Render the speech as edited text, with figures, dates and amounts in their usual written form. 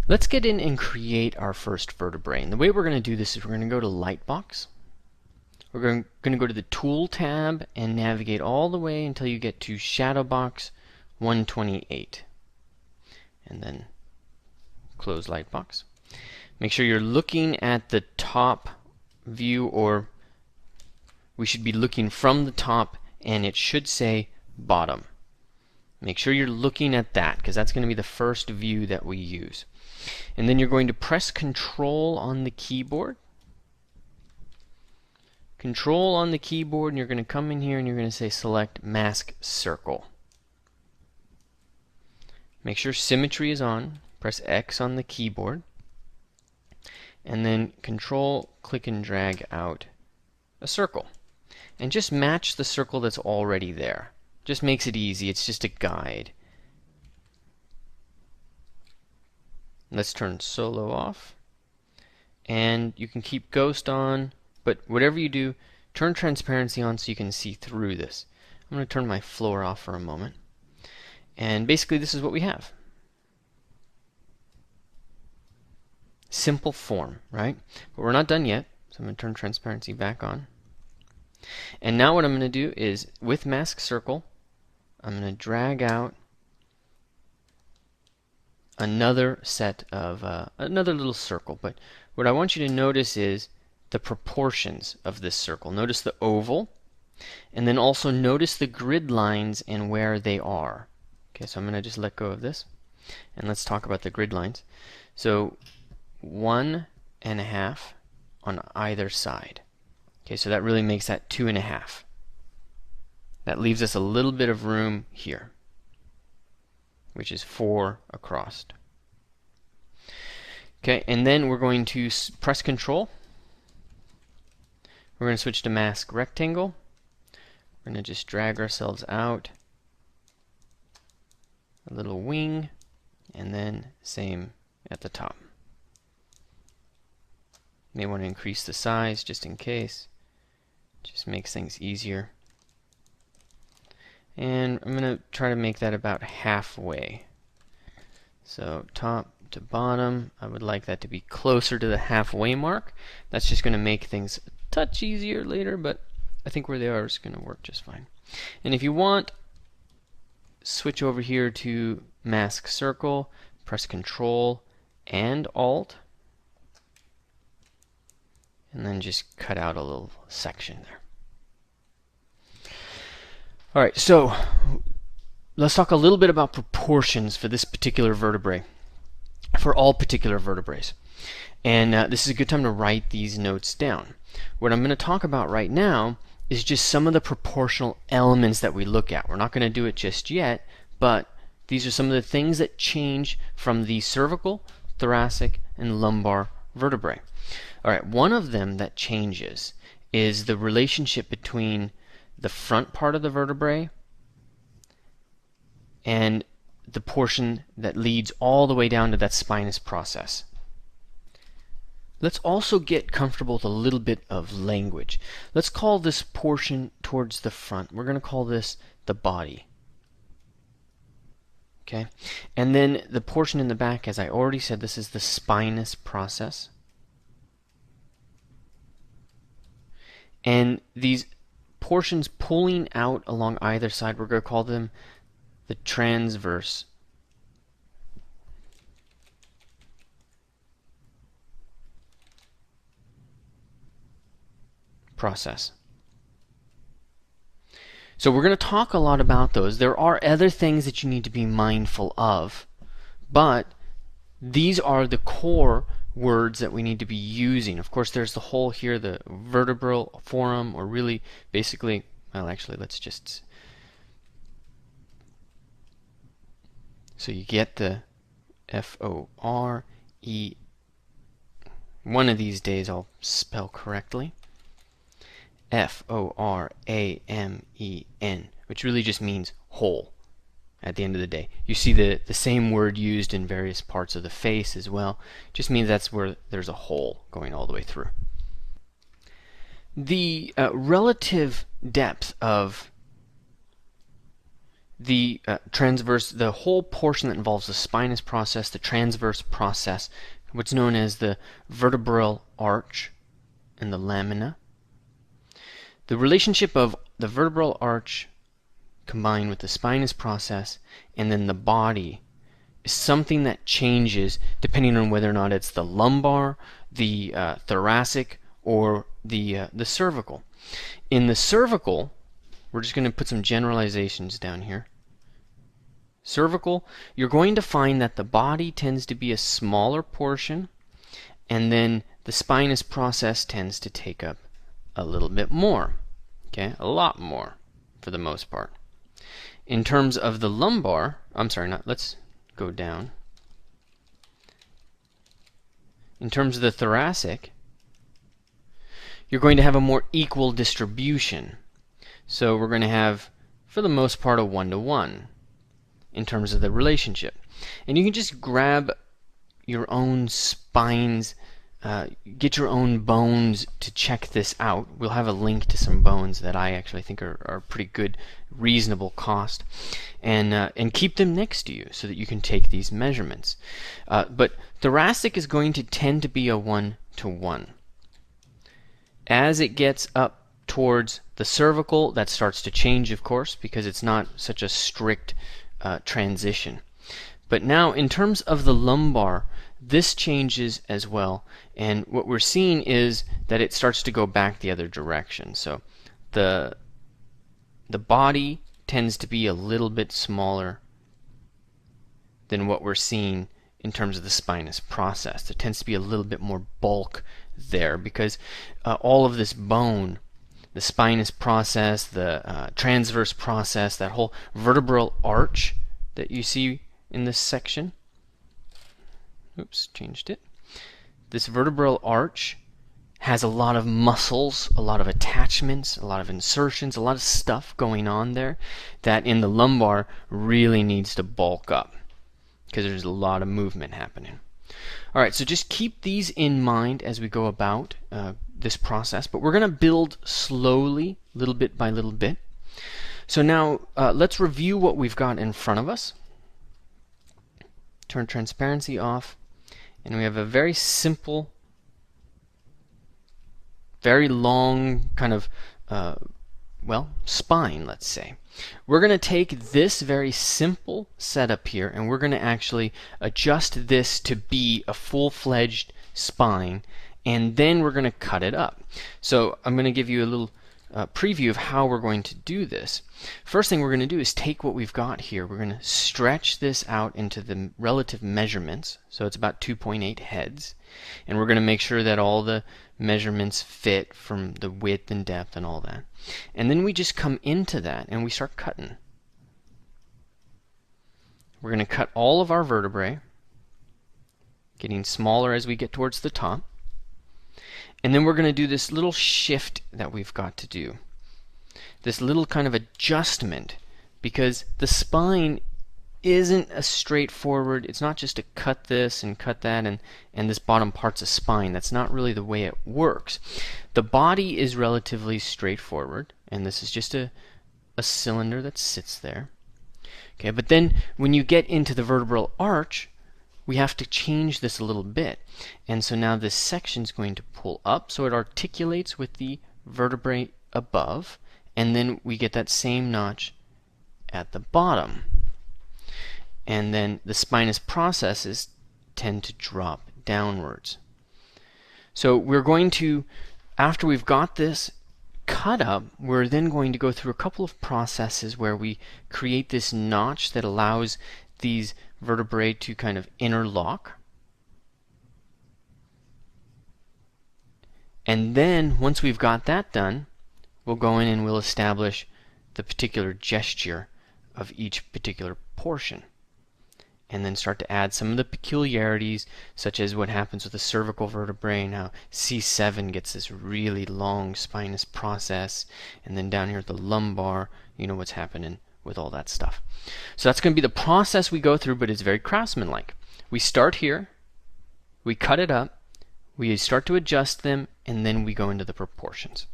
Let's get in and create our first vertebrae. And the way we're going to do this is we're going to go to Lightbox. We're going to go to the Tool tab and navigate all the way until you get to Shadowbox 128. And then close Lightbox. Make sure you're looking at the top view, or we should be looking from the top, and it should say bottom. Make sure you're looking at that, because that's going to be the first view that we use. And then you're going to press Control on the keyboard. Control on the keyboard, and you're going to come in here and you're going to say Select Mask Circle. Make sure Symmetry is on. Press X on the keyboard. And then Control, click and drag out a circle. And just match the circle that's already there. Just makes it easy. It's just a guide. Let's turn Solo off. And you can keep Ghost on, but whatever you do, turn Transparency on so you can see through this. I'm going to turn my floor off for a moment. And basically this is what we have. Simple form, right? But we're not done yet, so I'm going to turn Transparency back on. And now what I'm going to do is, with Mask Circle, I'm going to drag out another set of, another little circle. But what I want you to notice is the proportions of this circle. Notice the oval, and then also notice the grid lines and where they are. Okay, so I'm going to just let go of this, and let's talk about the grid lines. So 1.5 on either side. Okay, so that really makes that 2.5. That leaves us a little bit of room here, which is 4 across. Okay, and then we're going to press Control. We're going to switch to Mask Rectangle. We're going to just drag ourselves out a little wing, and then same at the top. May want to increase the size just in case. Just makes things easier. And I'm going to try to make that about halfway. So top to bottom, I would like that to be closer to the halfway mark. That's just going to make things a touch easier later, but I think where they are is going to work just fine. And if you want, switch over here to Mask Circle, press Control and Alt, and then just cut out a little section there. Alright, so let's talk a little bit about proportions for this particular vertebrae, for all particular vertebrae. And this is a good time to write these notes down. What I'm going to talk about right now is just some of the proportional elements that we look at. We're not going to do it just yet, but these are some of the things that change from the cervical, thoracic, and lumbar vertebrae. Alright, one of them that changes is the relationship between the front part of the vertebrae and the portion that leads all the way down to that spinous process. Let's also get comfortable with a little bit of language. Let's call this portion towards the front, we're going to call this the body. Okay? And then the portion in the back, as I already said, this is the spinous process. And these portions pulling out along either side, we're going to call them the transverse process. So we're going to talk a lot about those. There are other things that you need to be mindful of, but these are the core words that we need to be using. Of course, there's the whole here, the vertebral forum, or really basically, well, actually, let's just, so you get the F-O-R-E. One of these days I'll spell correctly. F-O-R-A-M-E-N, which really just means whole at the end of the day. You see the same word used in various parts of the face as well. Just means that's where there's a hole going all the way through. The relative depth of the the whole portion that involves the spinous process, the transverse process, what's known as the vertebral arch and the lamina. The relationship of the vertebral arch combined with the spinous process and then the body is something that changes depending on whether or not it's the lumbar, the thoracic, or the cervical. In the cervical, we're just going to put some generalizations down here. Cervical, you're going to find that the body tends to be a smaller portion, and then the spinous process tends to take up a little bit more. Okay, a lot more for the most part. In terms of the lumbar, let's go down. In terms of the thoracic, you're going to have a more equal distribution. So we're going to have, for the most part, a 1-to-1 in terms of the relationship. And you can just grab your own spines, get your own bones to check this out. We'll have a link to some bones that I actually think are pretty good, reasonable cost, and keep them next to you so that you can take these measurements. But thoracic is going to tend to be a 1-to-1. As it gets up towards the cervical, that starts to change, of course, because it's not such a strict transition. But now, in terms of the lumbar, this changes as well, and what we're seeing is that it starts to go back the other direction. So the body tends to be a little bit smaller than what we're seeing in terms of the spinous process. There tends to be a little bit more bulk there because all of this bone, the spinous process, the transverse process, that whole vertebral arch that you see in this section. Oops, changed it. This vertebral arch has a lot of muscles, a lot of attachments, a lot of insertions, a lot of stuff going on there that in the lumbar really needs to bulk up because there's a lot of movement happening. All right, so just keep these in mind as we go about this process, but we're going to build slowly, little bit by little bit. So now let's review what we've got in front of us. Turn transparency off, and we have a very simple, very long kind of, spine, let's say. We're going to take this very simple setup here, and we're going to actually adjust this to be a full-fledged spine, and then we're going to cut it up. So I'm going to give you a little preview of how we're going to do this. First thing we're going to do is take what we've got here. We're going to stretch this out into the relative measurements. So it's about 2.8 heads. And we're going to make sure that all the measurements fit from the width and depth and all that. And then we just come into that and we start cutting. We're going to cut all of our vertebrae, getting smaller as we get towards the top. And then we're going to do this little shift that we've got to do. This little kind of adjustment, because the spine isn't a straightforward, it's not just to cut this and cut that and this bottom part's a spine. That's not really the way it works. The body is relatively straightforward, and this is just a cylinder that sits there. Okay, but then when you get into the vertebral arch, we have to change this a little bit. And so now this section is going to pull up so it articulates with the vertebrae above, and then we get that same notch at the bottom. And then the spinous processes tend to drop downwards. So we're going to, after we've got this cut up, we're then going to go through a couple of processes where we create this notch that allows these vertebrae to kind of interlock. And then once we've got that done, we'll go in and we'll establish the particular gesture of each particular portion, and then start to add some of the peculiarities, such as what happens with the cervical vertebrae and how C7 gets this really long spinous process, and then down here at the lumbar, you know what's happening with all that stuff. So that's going to be the process we go through, but it's very craftsman-like. We start here, we cut it up, we start to adjust them, and then we go into the proportions.